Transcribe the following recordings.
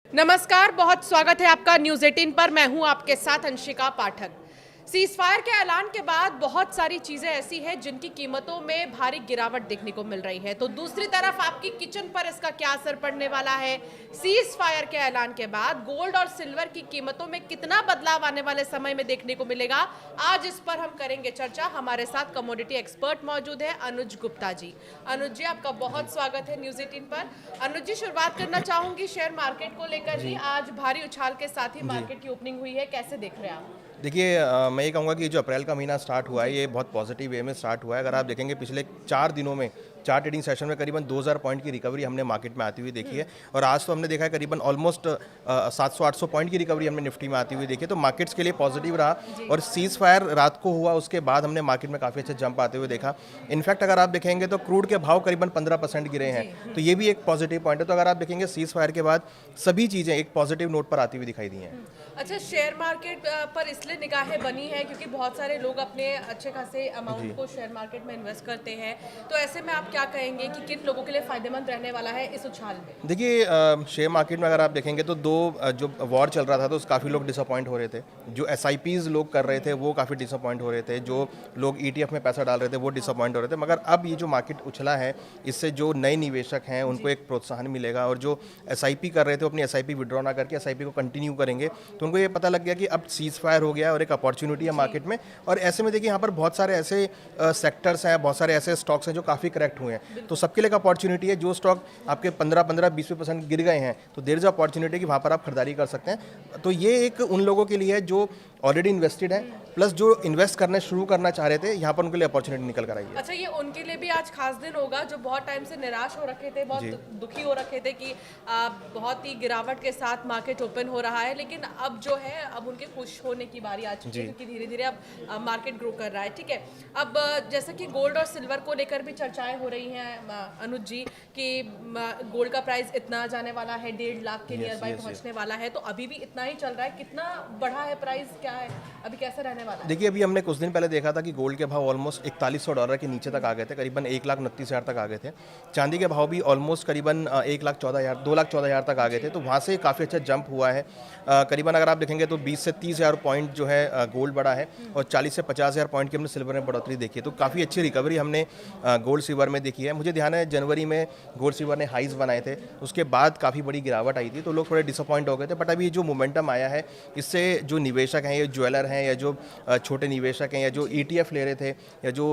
नमस्कार, बहुत स्वागत है आपका न्यूज़ 18 पर। मैं हूं आपके साथ अंशिका पाठक। सीज़ फायर के ऐलान के बाद बहुत सारी चीज़ें ऐसी हैं जिनकी कीमतों में भारी गिरावट देखने को मिल रही है, तो दूसरी तरफ आपकी किचन पर इसका क्या असर पड़ने वाला है। सीज़ फायर के ऐलान के बाद गोल्ड और सिल्वर की कीमतों में कितना बदलाव आने वाले समय में देखने को मिलेगा, आज इस पर हम करेंगे चर्चा। हमारे साथ कमोडिटी एक्सपर्ट मौजूद है अनुज गुप्ता जी। अनुज जी, आपका बहुत स्वागत है न्यूज़ 18 पर। अनुज जी, शुरुआत करना चाहूंगी शेयर मार्केट को लेकर ही। आज भारी उछाल के साथ ही मार्केट की ओपनिंग हुई है, कैसे देख रहे हैं आप? देखिए मैं ये कहूँगा कि जो अप्रैल का महीना स्टार्ट हुआ है ये बहुत पॉजिटिव वे में स्टार्ट हुआ है। अगर आप देखेंगे पिछले 4 दिनों में 4 ट्रेडिंग सेशन में करीबन 2000 पॉइंट की रिकवरी हमने मार्केट में आती हुई देखी है और आज तो हमने देखा है करीबन ऑलमोस्ट 700-800 पॉइंट की रिकवरी हमने निफ्टी में आती हुई देखी है। तो मार्केट्स के लिए पॉजिटिव रहा और सीज फायर रात को हुआ, उसके बाद हमने मार्केट में काफ़ी अच्छे जंप आते हुए देखा। इनफैक्ट अगर आप देखेंगे तो क्रूड के भाव करीबन 15% गिरे हैं, तो ये भी एक पॉजिटिव पॉइंट है। तो अगर आप देखेंगे सीज फायर के बाद सभी चीज़ें एक पॉजिटिव नोट पर आती हुई दिखाई दी हैं। अच्छा, शेयर मार्केट पर इसलिए निगाहें बनी है क्योंकि बहुत सारे लोग अपने अच्छे खासे अमाउंट को शेयर मार्केट में इन्वेस्ट करते हैं, तो ऐसे में आप क्या कहेंगे कि किन लोगों के लिए फायदेमंद रहने वाला है इस उछाल में? देखिए शेयर मार्केट में अगर आप देखेंगे तो जो वॉर चल रहा था तो काफ़ी लोग डिसअपॉइंट हो रहे थे। जो एसआईपीज लोग कर रहे थे वो काफ़ी डिसअपॉइंट हो रहे थे। जो लोग ईटीएफ में पैसा डाल रहे थे वो डिसअपॉइंट हो रहे थे। मगर अब ये जो मार्केट उछला है इससे जो नए निवेशक हैं उनको एक प्रोत्साहन मिलेगा और जो एसआईपी कर रहे थे अपनी एसआईपी विड्रॉ ना करके एसआईपी को कंटिन्यू करेंगे, तो उनको ये पता लग गया कि अब सीज फायर हो गया और एक अपॉर्चुनिटी है मार्केट में। और ऐसे में देखिए यहाँ पर बहुत सारे ऐसे सेक्टर्स हैं, बहुत सारे ऐसे स्टॉक्स हैं जो काफ़ी करेक्ट हुए हैं, तो सबके लिए एक अपॉर्चुनिटी है। जो स्टॉक आपके 15-20% गिर गए हैं तो देयर इज अपॉर्चुनिटी कि वहाँ पर आप खरीदारी कर सकते हैं। तो ये एक उन लोगों के लिए है जो ऑलरेडी इन्वेस्टेड है, प्लस जो इन्वेस्ट करने शुरू करना चाह रहे थे, यहाँ पर उनके लिए अपॉर्चुनिटी निकल कर आई है। अच्छा, ये उनके लिए भी आज खास दिन होगा जो बहुत टाइम से निराश हो रखे थे, बहुत दुखी हो रखे थे कि बहुत ही गिरावट के साथ मार्केट ओपन हो रहा है, लेकिन अब जो है अब उनके खुश होने की बारी आ चुकी है क्योंकि धीरे धीरे अब मार्केट ग्रो कर रहा है। ठीक है, अब जैसे कि गोल्ड और सिल्वर को लेकर भी चर्चाएं हो रही हैं अनुज जी कि गोल्ड का प्राइस इतना जाने वाला है, 1.5 लाख के नियर बाय पहुंचने वाला है, तो अभी भी इतना ही चल रहा है? कितना बढ़ा है प्राइस, क्या है अभी, कैसे रहने वाला है? देखिए अभी हमने कुछ दिन पहले देखा था कि गोल्ड के भाव ऑलमोस्ट $4100 के नीचे तक आ गए थे, करीबन 1,29,000 तक आ गए थे। चांदी के भाव भी ऑलमोस्ट करीबन 1,14,000 2,14,000 तक आ गए थे, तो वहाँ से काफ़ी अच्छा जंप हुआ है। करीबन अगर आप देखेंगे तो 20 से 30,000 पॉइंट जो है गोल्ड बढ़ा है और 40 से 50,000 पॉइंट की हमने सिल्वर में बढ़ोतरी देखी है। तो काफ़ी अच्छी रिकवरी हमने गोल्ड सिल्वर में देखी है। मुझे ध्यान है जनवरी में गोल्ड सिल्वर ने हाइज बनाए थे, उसके बाद काफ़ी बड़ी गिरावट आई थी, तो लोग थोड़े डिसअपॉइंट हो गए थे। बट अभी जो मोमेंटम आया है इससे जो निवेशक हैं, या ज्वेलर हैं, या जो छोटे निवेशक हैं, या जो ईटीएफ ले रहे थे, या जो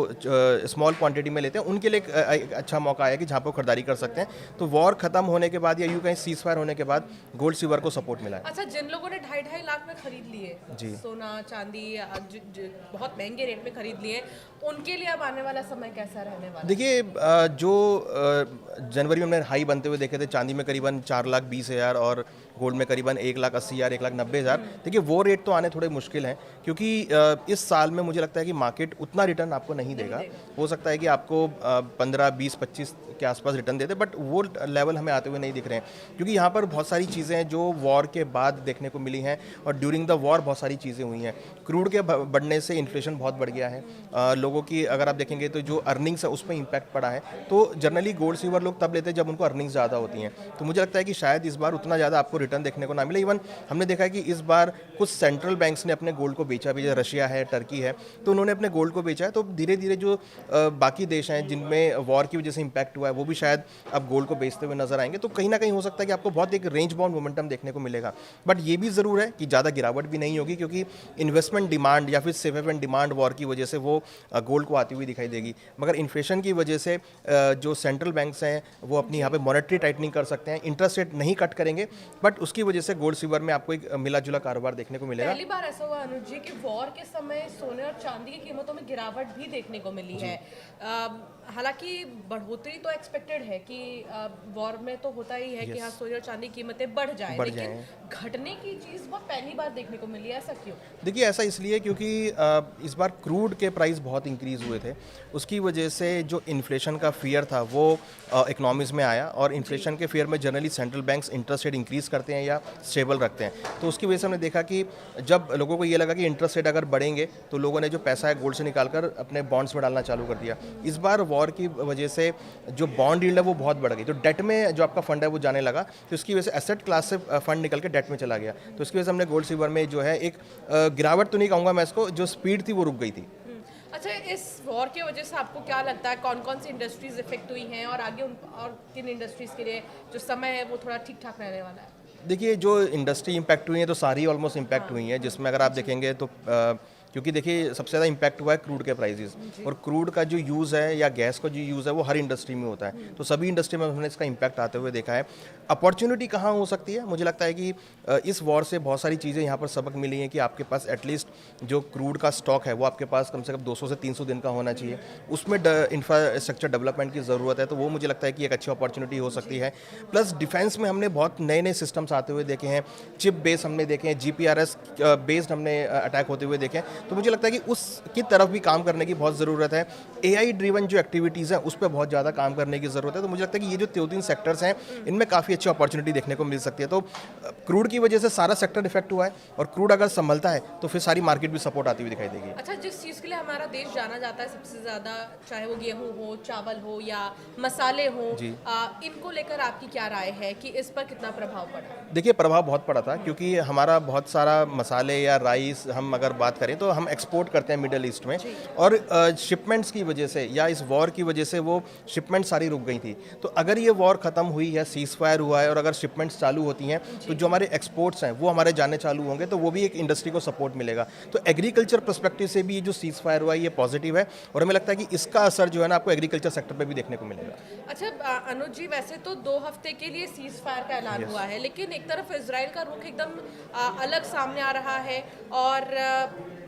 स्मॉल क्वांटिटी में लेते हैं, उनके लिए एक अच्छा मौका आया कि जहाँ पर खरीदारी कर सकते हैं। तो वॉर खत्म होने के बाद या यूँ कहीं सीज फायर होने के बाद गोल्ड सिल्वर को सपोर्ट मिला है। अच्छा, जिन लोगों ने 2.5 लाख में खरीद लिए जी, सोना चांदी, बहुत महंगे रेट में खरीद लिए, उनके लिए अब आने वाला समय कैसा रहने वाला है? देखिए जो जनवरी में हमने हाई बनते हुए देखे थे, चांदी में करीबन 4,20,000 और गोल्ड में करीबन 1,80,000 1,90,000। देखिए वो रेट तो आने थोड़े मुश्किल हैं क्योंकि इस साल में मुझे लगता है कि मार्केट उतना रिटर्न आपको नहीं देगा। हो सकता है कि आपको 15, 20, 25 के आसपास रिटर्न दे दे, बट वो लेवल हमें आते हुए नहीं दिख रहे हैं क्योंकि यहाँ पर बहुत सारी चीज़ें हैं जो वॉर के बाद देखने को मिली हैं और ड्यूरिंग द वॉर बहुत सारी चीज़ें हुई हैं। क्रूड के बढ़ने से इन्फ्लेशन बहुत बढ़ गया है। लोगों की अगर आप देखेंगे तो जो अर्निंग्स है उस पर इम्पैक्ट पड़ा है। तो जनरली गोल्ड सिल्वर लोग तब लेते हैं जब उनको अर्निंग्स ज़्यादा होती हैं। तो मुझे लगता है कि शायद इस बार उतना ज़्यादा आपको रिटर्न देखने को ना मिले। इवन हमने देखा है कि इस बार कुछ सेंट्रल बैंक्स ने अपने गोल्ड को बेचा भी, जैसे रशिया है, टर्की है, तो उन्होंने अपने गोल्ड को बेचा है। तो धीरे धीरे जो बाकी देश हैं जिनमें वॉर की वजह से इम्पैक्ट हुआ है वो भी शायद अब गोल्ड को बेचते हुए नजर आएंगे। तो कहीं ना कहीं हो सकता है कि आपको बहुत एक रेंज बाउंड मोमेंटम देखने को मिलेगा। बट ये भी ज़रूर है कि ज़्यादा गिरावट भी नहीं होगी क्योंकि इन्वेस्टमेंट डिमांड या फिर सेफ हेवन डिमांड वॉर की वजह से वो गोल्ड को आती हुई दिखाई देगी। मगर इन्फ्लेशन की वजह से जो सेंट्रल बैंक्स हैं वो अपनी यहाँ पे मॉनेटरी टाइटनिंग कर सकते हैं, इंटरेस्ट रेट नहीं कट करेंगे, बट उसकी वजह से गोल्ड सिल्वर में आपको एक मिला जुला कारोबार देखने को मिलेगा। पहली बार ऐसा हुआ अनुज जी कि वॉर के समय सोने और चांदी की कीमतों में गिरावट भी देखने को मिली है। हालांकि बढ़ोतरी तो एक्सपेक्टेड है कि वॉर में तो होता ही है कि हाँ, सोने और चांदी की कीमतें बढ़ जाएं, लेकिन घटने की चीज़ बहुत पहली बार देखने को मिली है। ऐसा क्यों? देखिए ऐसा इसलिए क्योंकि इस बार क्रूड के प्राइस बहुत इंक्रीज़ हुए थे, उसकी वजह से जो इन्फ्लेशन का फियर था वो इकोनॉमीज़ में आया और इन्फ्लेशन के फियर में generally central banks interest rate increase करते करते हैं या स्टेबल रखते हैं। तो उसकी वजह से हमने देखा कि जब लोगों को ये लगा कि इंटरेस्ट रेट अगर बढ़ेंगे तो लोगों ने जो पैसा है गोल्ड से निकाल कर अपने बॉन्ड्स में डालना चालू कर दिया। इस बार वॉर की वजह से जो बॉन्ड यील्ड है वो बहुत बढ़ गई, तो डेट में जो आपका फंड है वो जाने लगा, तो इसकी वजह से एसेट क्लास से फंड निकल के डेट में चला गया। तो इसकी वजह से हमने गोल्ड सिल्वर में जो है एक गिरावट तो नहीं कहूँगा मैं इसको, जो स्पीड थी वो रुक गई थी। अच्छा, इस वॉर की वजह से आपको क्या लगता है कौन कौन सी इंडस्ट्रीज इफेक्ट हुई हैं और आगे और किन इंडस्ट्रीज के लिए जो समय है वो थोड़ा ठीक ठाक रहने वाला है? देखिए, जो इंडस्ट्री इम्पैक्ट हुई है तो सारी ऑलमोस्ट इम्पैक्ट हुई हैं, जिसमें अगर आप देखेंगे तो क्योंकि देखिए सबसे ज़्यादा इम्पैक्ट हुआ है क्रूड के प्राइसेस, और क्रूड का जो यूज़ है या गैस का जो यूज़ है वो हर इंडस्ट्री में होता है, तो सभी इंडस्ट्री में हमने इसका इम्पैक्ट आते हुए देखा है। अपॉर्चुनिटी कहाँ हो सकती है, मुझे लगता है कि इस वॉर से बहुत सारी चीज़ें यहाँ पर सबक मिली हैं कि आपके पास एटलीस्ट जो क्रूड का स्टॉक है वो आपके पास कम से कम 200 से 300 दिन का होना चाहिए, उसमें इंफ्रास्ट्रक्चर डेवलपमेंट की ज़रूरत है, तो वो मुझे लगता है कि एक अच्छी अपॉर्चुनिटी हो सकती है। प्लस डिफेंस में हमने बहुत नए नए सिस्टम्स आते हुए देखे हैं, चिप बेस हमने देखे हैं, GPRS बेस्ड हमने अटैक होते हुए देखे हैं, तो मुझे लगता है कि उसकी तरफ भी काम करने की बहुत ज़रूरत है। AI ड्रिवन जो एक्टिविटीज़ हैं उस पर बहुत ज़्यादा काम करने की ज़रूरत है, तो मुझे लगता है कि ये जो 2-3 सेक्टर्स हैं इनमें काफ़ी अच्छी अपॉर्चुनिटी देखने को मिल सकती है। तो क्रूड की वजह से सारा सेक्टर इफेक्ट हुआ है, और क्रूड अगर संभलता है तो फिर सारी मार्केट भी सपोर्ट आती हुई दिखाई देगी। अच्छा, जिस चीज़ के लिए हमारा देश जाना जाता है सबसे ज़्यादा, चाहे वो गेहूं हो, चावल हो या मसाले हो, इनको लेकर आपकी क्या राय है कि इस पर कितना प्रभाव पड़ा? देखिए, प्रभाव बहुत पड़ा था, क्योंकि हमारा बहुत सारा मसाले या राइस हम अगर बात करें तो हम एक्सपोर्ट करते हैं मिडल ईस्ट में, और शिपमेंट्स की वजह से या इस वॉर की वजह से वो शिपमेंट सारी रुक गई थी। तो अगर ये वॉर ख़त्म हुई है, सीज फायर हुआ है, और अगर शिपमेंट्स चालू होती हैं तो जो हमारे एक्सपोर्ट्स हैं वो हमारे जाने चालू होंगे, तो वो भी एक इंडस्ट्री को सपोर्ट मिलेगा। तो एग्रीकल्चर पर्सपेक्टिव से भी ये जो सीज फायर हुआ है ये पॉजिटिव है, और हमें लगता है कि इसका असर जो है ना आपको एग्रीकल्चर सेक्टर पर भी देखने को मिलेगा। अच्छा अनुज जी, वैसे तो 2 हफ्ते के लिए सीज फायर का ऐलान हुआ है, लेकिन एक तरफ इजराइल का रुख एकदम अलग सामने आ रहा है, और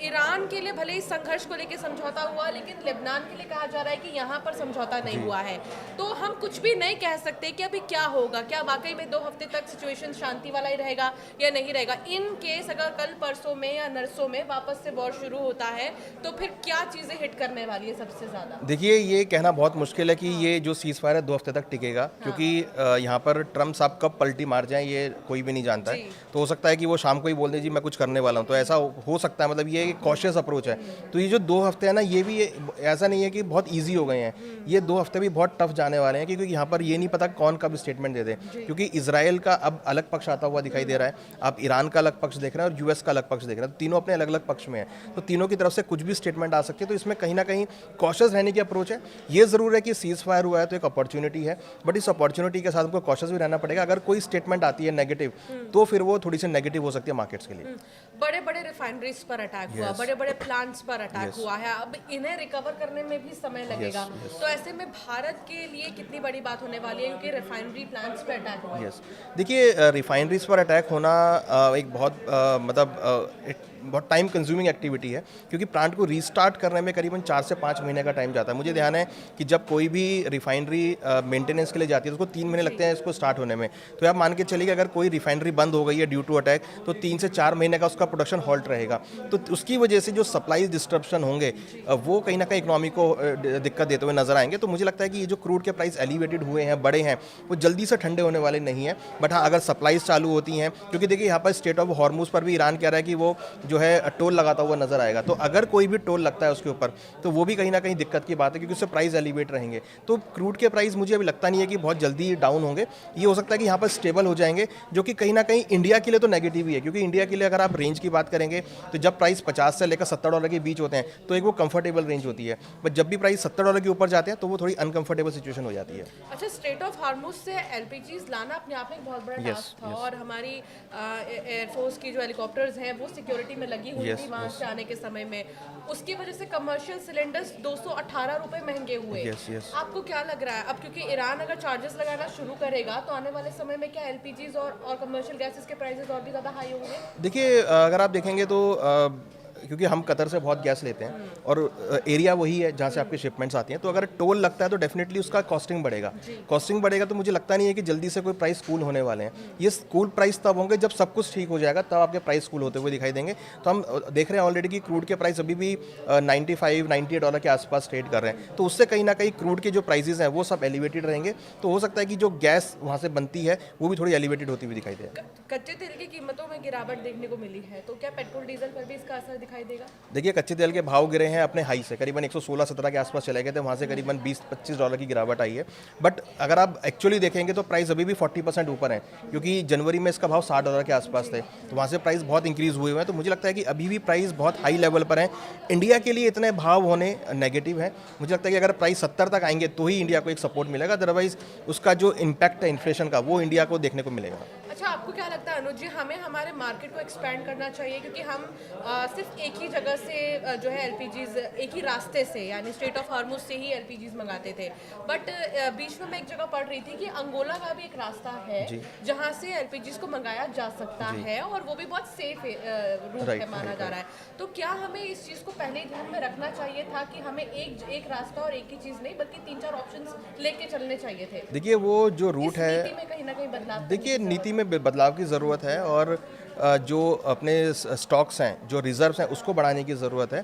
ईरान के लिए भले ही संघर्ष को लेकर समझौता हुआ, लेकिन लेबनान के लिए कहा जा रहा है कि यहाँ पर समझौता नहीं हुआ है। तो हम कुछ भी नहीं कह सकते कि अभी क्या होगा, क्या वाकई में 2 हफ्ते तक सिचुएशन शांति वाला ही रहेगा या नहीं रहेगा। इन केस अगर कल परसों में या नरसों में वापस से वॉर शुरू होता है तो फिर क्या चीज़ें हिट करने वाली है सबसे ज़्यादा? देखिए, ये कहना बहुत मुश्किल है कि ये जो सीज फायर है 2 हफ्ते तक टिकेगा, क्योंकि यहाँ पर ट्रम्प साहब कब पलटी मार जाए ये कोई भी नहीं जानता है। तो हो सकता है कि वो शाम को ही बोल दे जी मैं कुछ करने वाला हूँ, तो ऐसा हो सकता है, मतलब ये एक कॉशियस अप्रोच है। तो ये जो 2 हफ्ते हैं ना, ये भी ऐसा नहीं है कि बहुत ईजी हो गए हैं, ये 2 हफ्ते भी बहुत टफ जाने वाले हैं, क्योंकि यहाँ पर ये नहीं पता कौन कब स्टेटमेंट दे दे, क्योंकि इजराइल का अब अलग पक्ष आता हुआ दिखाई दे रहा है, आप ईरान का अलग पक्ष देख रहे हैं और US का अलग पक्ष देख रहे हैं, तो तीनों अपने अलग अलग पक्ष में हैं, तो तीनों की तरफ से कुछ भी स्टेटमेंट आ सकती है। तो इसमें कहीं ना कहीं कॉशियस रहने की अप्रोच है। ये ज़रूर है कि सीज फायर हुआ है तो एक अपॉर्चुनिटी है, बट इस अपॉर्चुनिटी के साथ हमको कॉशियस भी रहना पड़ेगा। अगर कोई स्टेटमेंट आती है नेगेटिव तो फिर वो थोड़ी सी नेगेटिव हो सकती है मार्केट्स के लिए। बड़े बड़े रिफाइनरीज पर अटैक हुआ, बड़े बड़े प्लांट्स पर अटैक हुआ है, अब इन्हें रिकवर करने में भी समय लगेगा। तो ऐसे में भारत के लिए कितनी बड़ी बात होने वाली है, क्योंकि रिफाइनरी प्लांट्स पर अटैक हुआ है। देखिए, रिफाइनरीज पर अटैक होना एक बहुत बहुत टाइम कंज्यूमिंग एक्टिविटी है, क्योंकि प्लांट को रीस्टार्ट करने में करीबन 4 से 5 महीने का टाइम जाता है। मुझे ध्यान है कि जब कोई भी रिफाइनरी मेंटेनेंस के लिए जाती है तो उसको 3 महीने लगते हैं इसको स्टार्ट होने में। तो आप मान के चलिए कि अगर कोई रिफाइनरी बंद हो गई है ड्यू टू अटैक, तो 3 से 4 महीने का उसका प्रोडक्शन हॉल्ट रहेगा। तो उसकी वजह से जो सप्लाई डिस्ट्रप्शन होंगे वो कहीं ना कहीं इकोनॉमी को दिक्कत देते हुए नजर आएंगे। तो मुझे लगता है कि ये जो क्रूड के प्राइस एलिवेटेड हुए हैं, बड़े हैं, वो जल्दी से ठंडे होने वाले नहीं हैं। बट हाँ, अगर सप्लाईज चालू होती हैं, क्योंकि देखिए यहाँ पर स्टेट ऑफ हॉर्मुज पर भी ईरान कह रहा है कि वो जो है टोल लगाता हुआ नजर आएगा। तो अगर कोई भी टोल लगता है उसके ऊपर तो वो भी कहीं ना कहीं दिक्कत की बात है, क्योंकि उससे प्राइस एलिवेट रहेंगे। तो क्रूड के प्राइस मुझे अभी लगता नहीं है कि बहुत जल्दी डाउन होंगे। ये हो सकता है कि यहाँ पर स्टेबल हो जाएंगे, जो कि कहीं ना कहीं इंडिया के लिए तो नेगेटिव ही है, क्योंकि इंडिया के लिए अगर आप रेंज की बात करेंगे तो जब प्राइस 50 से लेकर $70 के बीच होते हैं तो एक वो कंफर्टेबल रेंज होती है, बट जब भी प्राइस $70 के ऊपर जाते हैं तो वो थोड़ी अनकंफर्टेबल सिचुएशन हो जाती है। अच्छा, स्ट्रेट ऑफ हार्मुज से LPGs लाना अपने आप में एक बहुत बड़ा टास्क था, और हमारी एयरफोर्स की जो हेलीकॉप्टर्स हैं वो सिक्योरिटी में लगी हुई थी वहाँ से आने के समय में, उसकी वजह से कमर्शियल सिलेंडर्स 218 रुपए महंगे हुए। आपको क्या लग रहा है अब, क्योंकि ईरान अगर चार्जेस लगाना शुरू करेगा तो आने वाले समय में क्या LPGs और कमर्शियल गैसेस के प्राइसेस और भी ज़्यादा हाई होंगे? देखिए, अगर आप देखेंगे तो क्योंकि हम कतर से बहुत गैस लेते हैं और एरिया वही है जहाँ से आपकी शिपमेंट्स आती हैं, तो अगर टोल लगता है तो डेफिनेटली उसका कॉस्टिंग बढ़ेगा तो मुझे लगता नहीं है कि जल्दी से कोई प्राइस कूल होने वाले हैं। ये कूल प्राइस तब होंगे जब सब कुछ ठीक हो जाएगा, तब आपके प्राइस कूल होते हुए दिखाई देंगे। तो हम देख रहे हैं ऑलरेडी कि क्रूड के प्राइस अभी भी 95-98 डॉलर के आसपास ट्रेड कर रहे हैं, तो उससे कहीं ना कहीं क्रूड के जो प्राइसेस हैं वो सब एलिवेटेड रहेंगे। तो हो सकता है कि जो गैस वहाँ से बनती है वो भी थोड़ी एलिवेटेड होती हुई दिखाई दे। कच्चे तेल की कीमतों में गिरावट देखने को मिली है, तो क्या पेट्रोल डीजल पर भी इसका असर दिखाई देगा? देखिए, कच्चे तेल के भाव गिरे हैं अपने हाई से, करीबन 116-17 के आसपास चले गए थे, वहाँ से करीबन 20-25 डॉलर की गिरावट आई है। बट अगर आप एक्चुअली देखेंगे तो प्राइस अभी भी 40% ऊपर है, क्योंकि जनवरी में इसका भाव 60 डॉलर के आसपास थे, तो वहाँ से प्राइस बहुत इंक्रीज हुए हुए हैं। तो मुझे लगता है कि अभी भी प्राइस बहुत हाई लेवल पर है। इंडिया के लिए इतने भाव होने नेगेटिव है। मुझे लगता है कि अगर प्राइस 70 तक आएंगे तो ही इंडिया को एक सपोर्ट मिलेगा, अदरवाइज उसका जो इम्पैक्ट है इन्फ्लेशन का वो इंडिया को देखने को मिलेगा। अच्छा, आपको क्या लगता है अनुज जी, हमें हमारे मार्केट को एक्सपेंड करना चाहिए? क्योंकि हम सिर्फ एक ही जगह से जो है एलपीजीज, एक ही रास्ते से यानी स्ट्रेट ऑफ हार्मुज से ही एलपीजीज मंगाते थे, बट बीच में मैं एक जगह पढ़ रही थी कि अंगोला का भी एक रास्ता है जहां से एलपीजीज को मंगाया जा सकता है और वो भी बहुत सेफ रूट है माना जा रहा है। तो क्या हमें इस चीज़ को पहले ही ध्यान में रखना चाहिए था कि हमें एक रास्ता और एक ही चीज़ नहीं बल्कि 3-4 ऑप्शंस लेके चलने चाहिए थे? देखिए, वो जो रूट है, नीति में कहीं ना कहीं बदलाव, देखिए नीति में बदलाव की ज़रूरत है और जो अपने स्टॉक्स हैं, जो रिजर्व्स हैं, उसको बढ़ाने की ज़रूरत है।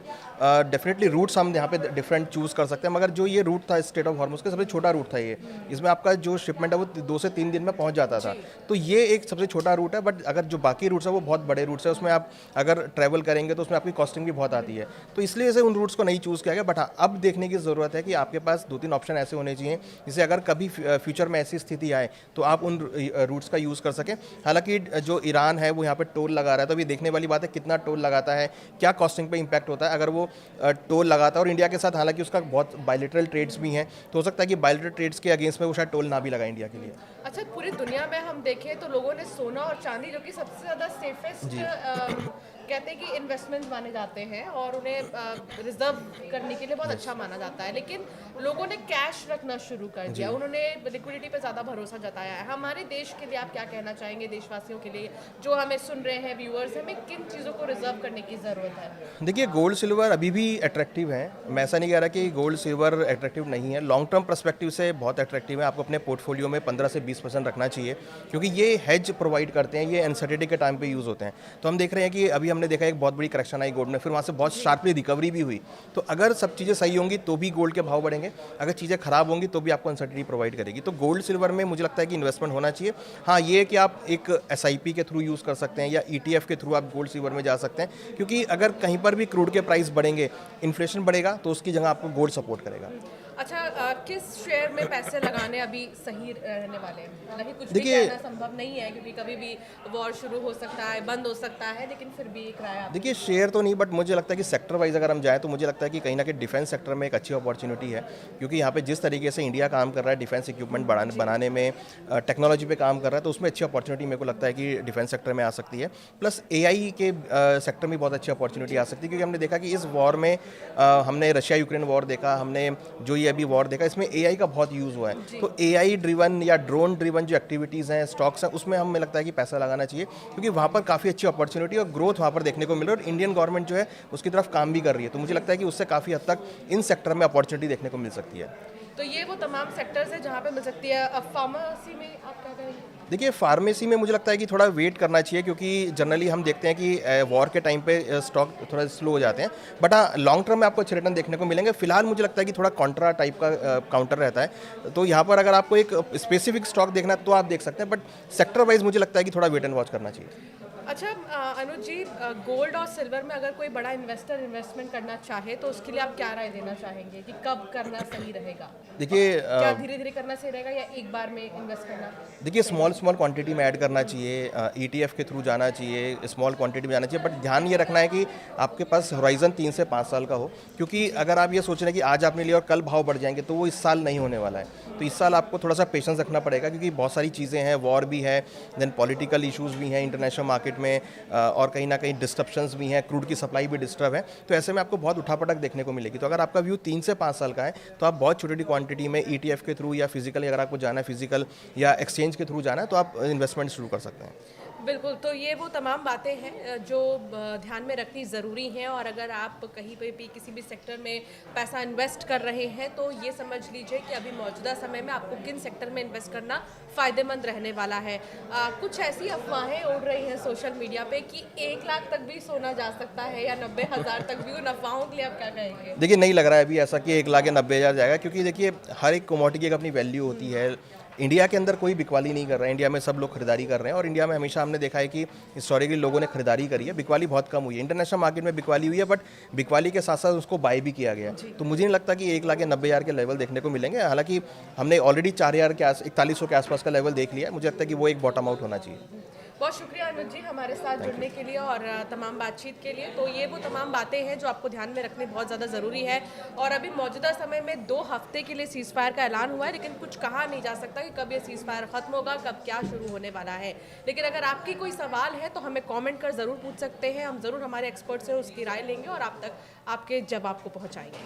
डेफिनेटली रूट्स हम यहाँ पे डिफरेंट चूज़ कर सकते हैं, मगर जो ये रूट था स्ट्रेट ऑफ हॉर्मुज़ का सबसे छोटा रूट था ये, इसमें आपका जो शिपमेंट है वो 2 से 3 दिन में पहुँच जाता था। तो ये एक सबसे छोटा रूट है, बट अगर जो बाकी रूट्स है वो बहुत बड़े रूट्स है, उसमें आप अगर ट्रैवल करेंगे तो उसमें आपकी कॉस्टिंग भी बहुत आती है, तो इसलिए से उन रूट्स को नहीं चूज़ किया गया। बट हाँ, अब देखने की ज़रूरत है कि आपके पास 2-3 ऑप्शन ऐसे होने चाहिए जिससे अगर कभी फ्यूचर में ऐसी स्थिति आए तो आप उन रूट्स का यूज़ कर सकें। हालांकि जो ईरान है वो यहाँ पे टोल लगा रहा है, तो अभी देखने वाली बात है कितना टोल लगाता है, क्या कॉस्टिंग पे इम्पैक्ट होता है। अगर वो टोल लगाता है और इंडिया के साथ हालांकि उसका बहुत बायलैटरल ट्रेड्स भी हैं, तो हो सकता है कि बायलैटरल ट्रेड्स के अगेंस्ट में वो शायद टोल ना भी लगाए इंडिया के लिए। अच्छा, पूरी दुनिया में हम देखें तो लोगों ने सोना और चांदी, जो कि सबसे ज़्यादा सेफेस्ट कहते हैं कि इन्वेस्टमेंट माने जाते हैं और उन्हें रिजर्व करने के लिए बहुत अच्छा माना जाता है, लेकिन लोगों ने कैश रखना शुरू कर दिया, उन्होंने लिक्विडिटी पे ज़्यादा भरोसा जताया है। हमारे देश के लिए आप क्या कहना चाहेंगे, देशवासियों के लिए जो हमें सुन रहे हैं, व्यूअर्स, हमें किन चीज़ों को रिजर्व करने की ज़रूरत है? देखिए, गोल्ड सिल्वर अभी भी अट्रैक्टिव है, मैं ऐसा नहीं कह रहा कि गोल्ड सिल्वर अट्रैक्टिव नहीं है। लॉन्ग टर्म पर्सपेक्टिव से बहुत अट्रैक्टिव है। आपको अपने पोर्टफोलियो में 15 से 20% रखना चाहिए, क्योंकि ये हेज प्रोवाइड करते हैं, ये अनसर्टेनिटी के टाइम पे यूज़ होते हैं। तो हम देख रहे हैं कि अभी हमने देखा एक बहुत बड़ी करेक्शन आई गोल्ड में, फिर वहाँ से बहुत शार्पली रिकवरी भी हुई। तो अगर सब चीज़ें सही होंगी तो भी गोल्ड के भाव बढ़ेंगे, अगर चीज़ें खराब होंगी तो भी आपको अनसर्टेनिटी प्रोवाइड करेगी। तो गोल्ड सिल्वर में मुझे लगता है कि इन्वेस्टमेंट होना चाहिए। हाँ, ये कि आप एक SIP के थ्रू यूज़ कर सकते हैं या ETF के थ्रू आप गोल्ड सिल्वर में जा सकते हैं, क्योंकि अगर कहीं पर भी क्रूड के प्राइस बढ़ेंगे, इन्फ्लेशन बढ़ेगा, तो उसकी जगह आपको गोल्ड सपोर्ट करेगा। अच्छा, किस शेयर में पैसे लगाने अभी सही रहने वाले हैं? हालांकि कुछ भी देखिए, कहना संभव नहीं है क्योंकि कभी भी वॉर शुरू हो सकता है, बंद हो सकता है, लेकिन फिर भी एक राय देखिए, शेयर तो नहीं, बट मुझे लगता है कि सेक्टर वाइज अगर हम जाएँ तो मुझे लगता है कि कहीं ना कहीं डिफेंस सेक्टर में एक अच्छी अपॉर्चुनिटी है, क्योंकि यहाँ पे जिस तरीके से इंडिया काम कर रहा है डिफेंस इक्विपमेंट बनाने में, टेक्नोलॉजी पे काम कर रहा है, तो उसमें अच्छी अपॉर्चुनिटी मेरे को लगता है कि डिफेंस सेक्टर में आ सकती है। प्लस AI के सेक्टर में बहुत अच्छी अपॉर्चुनिटी आ सकती है, क्योंकि हमने देखा कि इस वॉर में हमने रशिया यूक्रेन वॉर देखा, हमने जो ये अभी वॉर देखा, इसमें AI का बहुत यूज़ हुआ है। तो AI ड्रिवन या ड्रोन ड्रिवन जो एक्टिविटीज़ हैं, स्टॉक्स हैं, उसमें हमें लगता है कि पैसा लगाना चाहिए, क्योंकि वहाँ पर काफ़ी अच्छी अपॉर्चुनिटी और ग्रोथ वहाँ पर देखने को मिल रहा है और इंडियन गवर्नमेंट जो है उसकी तरफ काम भी कर रही है। तो मुझे लगता है कि उससे काफ़ी हद तक इन सेक्टर में अपॉर्चुनिटी देखने को मिल सकती है। तो ये वो तमाम सेक्टर्स हैं जहाँ पे मिल सकती है। अब फार्मेसी में आप क्या करेंगे? देखिए, फार्मेसी में मुझे लगता है कि थोड़ा वेट करना चाहिए, क्योंकि जनरली हम देखते हैं कि वॉर के टाइम पे स्टॉक थोड़ा स्लो हो जाते हैं, बट हाँ, लॉन्ग टर्म में आपको अच्छे रिटर्न देखने को मिलेंगे। फिलहाल मुझे लगता है कि थोड़ा कॉन्ट्रा टाइप का काउंटर रहता है, तो यहाँ पर अगर आपको एक स्पेसिफिक स्टॉक देखना है तो आप देख सकते हैं, बट सेक्टर वाइज मुझे लगता है कि थोड़ा वेट एंड वॉच करना चाहिए। अच्छा, अनुज जी, गोल्ड और सिल्वर में अगर कोई बड़ा इन्वेस्टर इन्वेस्टमेंट करना चाहे तो उसके लिए आप क्या राय देना चाहेंगे कि कब करना सही रहेगा? देखिए, क्या धीरे धीरे करना सही रहेगा या एक बार में इन्वेस्ट करना? देखिए, स्मॉल क्वांटिटी में ऐड करना चाहिए, ETF के थ्रू जाना चाहिए, स्मॉल क्वांटिटी में जाना चाहिए, बट ध्यान ये रखना है कि आपके पास होराइजन 3 से 5 साल का हो, क्योंकि अगर आप ये सोच रहे हैं कि आज आपने लिया और कल भाव बढ़ जाएंगे, तो वो इस साल नहीं होने वाला है। तो इस साल आपको थोड़ा सा पेशेंस रखना पड़ेगा, क्योंकि बहुत सारी चीज़ें हैं, वॉर भी है, देन पॉलिटिकल इशूज़ भी हैं इंटरनेशनल मार्केट में, और कहीं ना कहीं डिस्ट्रप्शंस भी हैं, क्रूड की सप्लाई भी डिस्टर्ब है। तो ऐसे में आपको बहुत उठापटक देखने को मिलेगी। तो अगर आपका व्यू 3 से 5 साल का है तो आप बहुत छोटी क्वांटिटी में ETF के थ्रू या फिजिकली अगर आपको जाना है, फिजिकल या एक्सचेंज के थ्रू जाना है, तो आप इन्वेस्टमेंट शुरू कर सकते हैं। बिल्कुल, तो ये वो तमाम बातें हैं जो ध्यान में रखनी ज़रूरी हैं और अगर आप कहीं पे भी किसी भी सेक्टर में पैसा इन्वेस्ट कर रहे हैं तो ये समझ लीजिए कि अभी मौजूदा समय में आपको किन सेक्टर में इन्वेस्ट करना फ़ायदेमंद रहने वाला है। कुछ ऐसी अफवाहें उड़ रही हैं सोशल मीडिया पे कि 1 लाख तक भी सोना जा सकता है या 90,000 तक भी। उन अफवाहों के लिए आप क्या कहेंगे? देखिए नहीं लग रहा है अभी ऐसा कि 1 लाख या 90,000 जाएगा, क्योंकि देखिए हर एक कमोडिटी की एक अपनी वैल्यू होती है। इंडिया के अंदर कोई बिकवाली नहीं कर रहा है, इंडिया में सब लोग खरीदारी कर रहे हैं और इंडिया में हमेशा हमने देखा है कि हिस्टोरिकली लोगों ने खरीदारी करी है, बिकवाली बहुत कम हुई है। इंटरनेशनल मार्केट में बिकवाली हुई है, बट बिकवाली के साथ साथ उसको बाय भी किया गया। तो मुझे नहीं लगता कि 1 लाख या 90,000 के लेवल देखने को मिलेंगे। हालांकि हमने ऑलरेडी 4,000 के 4100 के आसपास का लेवल देख लिया है। मुझे लगता है कि वो एक बॉटम आउट होना चाहिए। बहुत शुक्रिया अनुज जी हमारे साथ जुड़ने के लिए और तमाम बातचीत के लिए। तो ये वो तमाम बातें हैं जो आपको ध्यान में रखनी बहुत ज़्यादा ज़रूरी है और अभी मौजूदा समय में 2 हफ्ते के लिए सीज़ फायर का ऐलान हुआ है, लेकिन कुछ कहा नहीं जा सकता कि कब ये सीज़ फायर ख़त्म होगा, कब क्या शुरू होने वाला है। लेकिन अगर आपकी कोई सवाल है तो हमें कॉमेंट कर ज़रूर पूछ सकते हैं, हम ज़रूर हमारे एक्सपर्ट से उसकी राय लेंगे और आप तक आपके जवाब को पहुँचाएंगे।